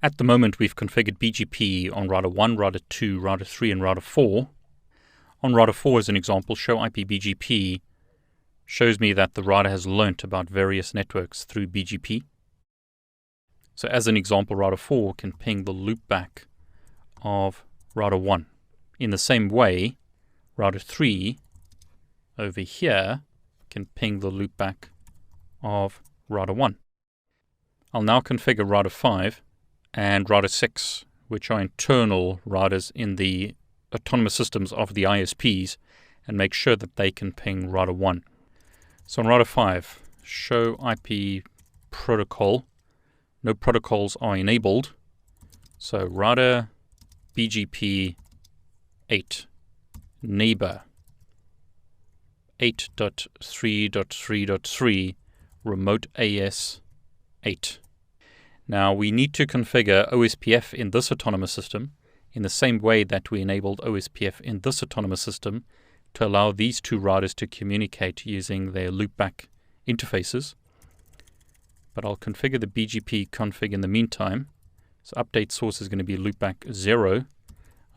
At the moment, we've configured BGP on router 1, router 2, router 3, and router 4. On router 4, as an example, show IP BGP shows me that the router has learnt about various networks through BGP. So as an example, router 4 can ping the loopback of router 1. In the same way, router 3 over here can ping the loopback of router 1. I'll now configure router 5 and router 6, which are internal routers in the autonomous systems of the ISPs, and make sure that they can ping router 1. So on router 5, show IP protocol. No protocols are enabled. So router BGP 8 neighbor 8.3.3.3 remote AS 8. Now we need to configure OSPF in this autonomous system in the same way that we enabled OSPF in this autonomous system to allow these two routers to communicate using their loopback interfaces. But I'll configure the BGP config in the meantime. So update source is going to be loopback 0.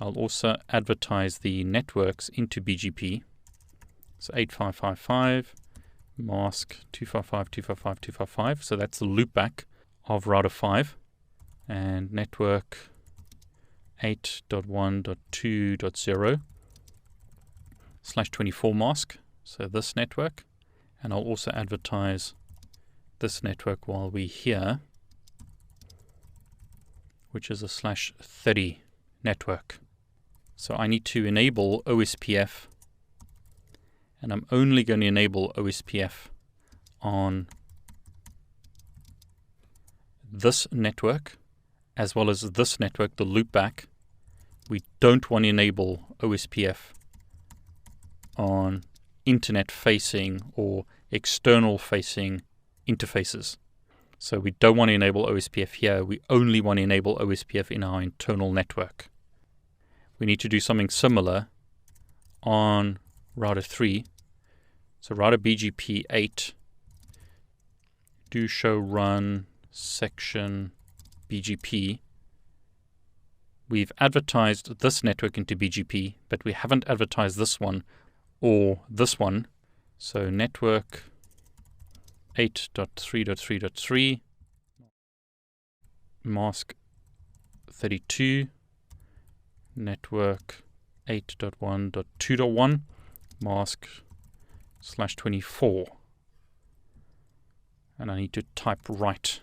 I'll also advertise the networks into BGP. So 8555, mask 255.255.255. So that's the loopback of router 5. And network 8.1.2.0 /24 mask. So this network. And I'll also advertise this network while we're here, which is a /30 network. So I need to enable OSPF, and I'm only going to enable OSPF on this network as well as this network, the loopback. We don't want to enable OSPF on internet facing or external facing interfaces. So we don't want to enable OSPF here. We only want to enable OSPF in our internal network. We need to do something similar on router 3. So router BGP 8, do show run section BGP. We've advertised this network into BGP, but we haven't advertised this one or this one. So network 8.3.3.3 mask 32, network 8.1.2.1 mask /24, and I need to type right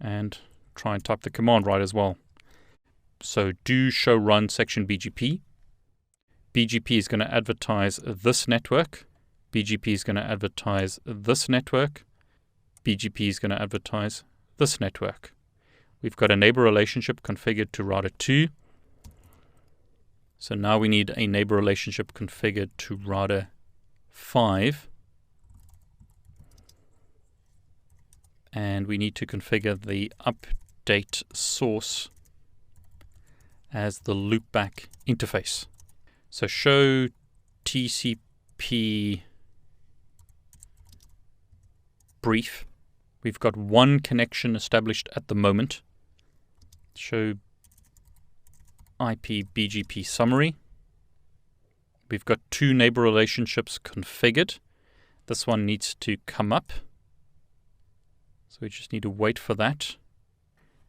and try and type the command right as well. So do show run section BGP. BGP is going to advertise this network. BGP is going to advertise this network. BGP is going to advertise this network. We've got a neighbor relationship configured to router 2. So now we need a neighbor relationship configured to router 5. And we need to configure the update source as the loopback interface. So show TCP brief. We've got one connection established at the moment. Show IP BGP summary. We've got two neighbor relationships configured. This one needs to come up. So we just need to wait for that.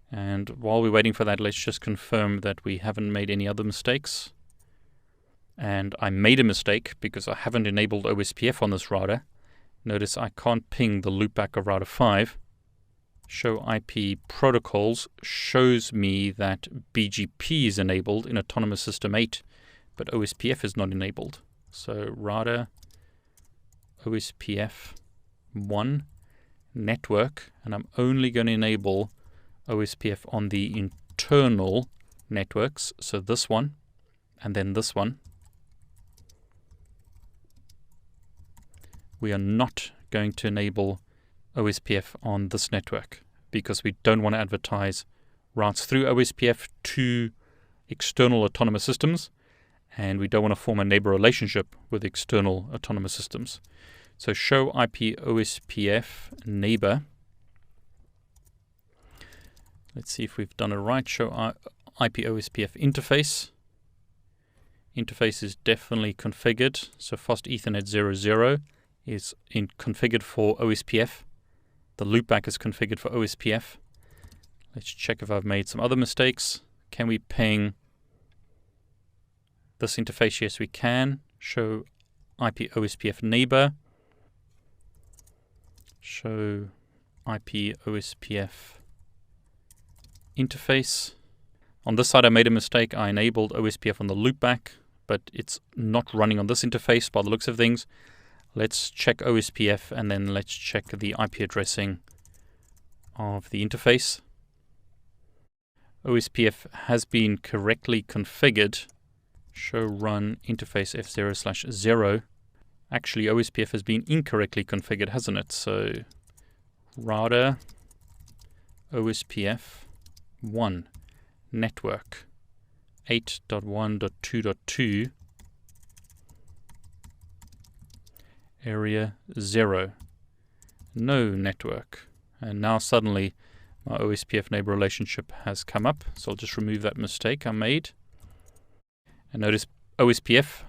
And while we're waiting for that, let's just confirm that we haven't made any other mistakes. And I made a mistake because I haven't enabled OSPF on this router. Notice I can't ping the loopback of router 5. Show IP protocols shows me that BGP is enabled in Autonomous System 8, but OSPF is not enabled. So router OSPF 1 network, and I'm only going to enable OSPF on the internal networks. So this one, and then this one. We are not going to enable OSPF on this network because we don't want to advertise routes through OSPF to external autonomous systems, and we don't want to form a neighbor relationship with external autonomous systems. So show IP OSPF neighbor. Let's see if we've done it right. Show IP OSPF interface. Interface is definitely configured. So fast Ethernet 00 is configured for OSPF. The loopback is configured for OSPF. Let's check if I've made some other mistakes. Can we ping this interface? Yes, we can. Show IP OSPF neighbor. Show IP OSPF interface. On this side I made a mistake. I enabled OSPF on the loopback, but it's not running on this interface by the looks of things. Let's check OSPF and then let's check the IP addressing of the interface. OSPF has been correctly configured. Show run interface F0/0. Actually, OSPF has been incorrectly configured, hasn't it? So router OSPF 1 network 8.1.2.2 area 0 no network. And now suddenly my OSPF neighbor relationship has come up. So I'll just remove that mistake I made. And notice OSPF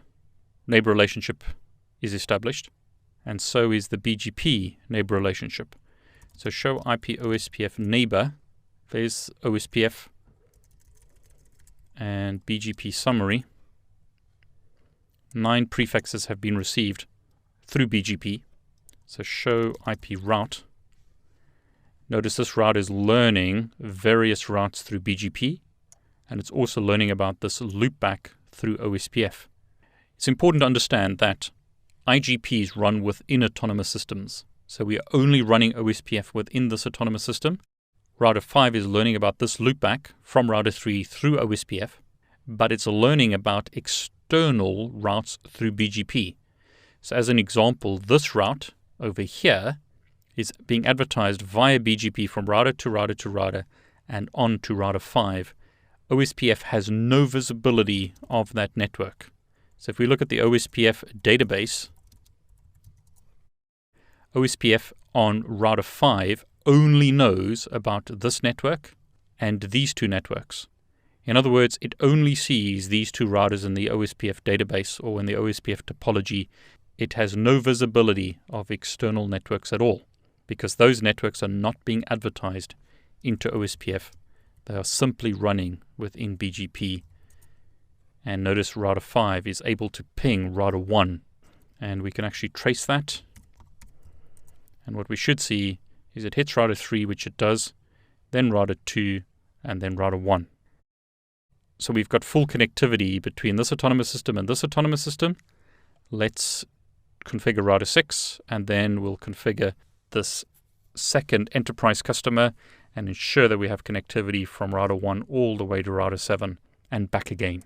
neighbor relationship is established, and so is the BGP neighbor relationship. So show IP OSPF neighbor. There's OSPF and BGP summary. 9 prefixes have been received through BGP. So show IP route. Notice this route is learning various routes through BGP, and it's also learning about this loopback through OSPF. It's important to understand that IGPs run within autonomous systems. So we are only running OSPF within this autonomous system. Router 5 is learning about this loopback from router 3 through OSPF, but it's learning about external routes through BGP. So as an example, this route over here is being advertised via BGP from router to router to router and on to router 5. OSPF has no visibility of that network. So if we look at the OSPF database, OSPF on router 5 only knows about this network and these two networks. In other words, it only sees these two routers in the OSPF database or in the OSPF topology. It has no visibility of external networks at all because those networks are not being advertised into OSPF. They are simply running within BGP. And notice router 5 is able to ping router 1. And we can actually trace that. And what we should see is it hits router 3, which it does, then router 2, and then router 1. So we've got full connectivity between this autonomous system and this autonomous system. Let's configure router 6, and then we'll configure this second enterprise customer and ensure that we have connectivity from router 1 all the way to router 7 and back again.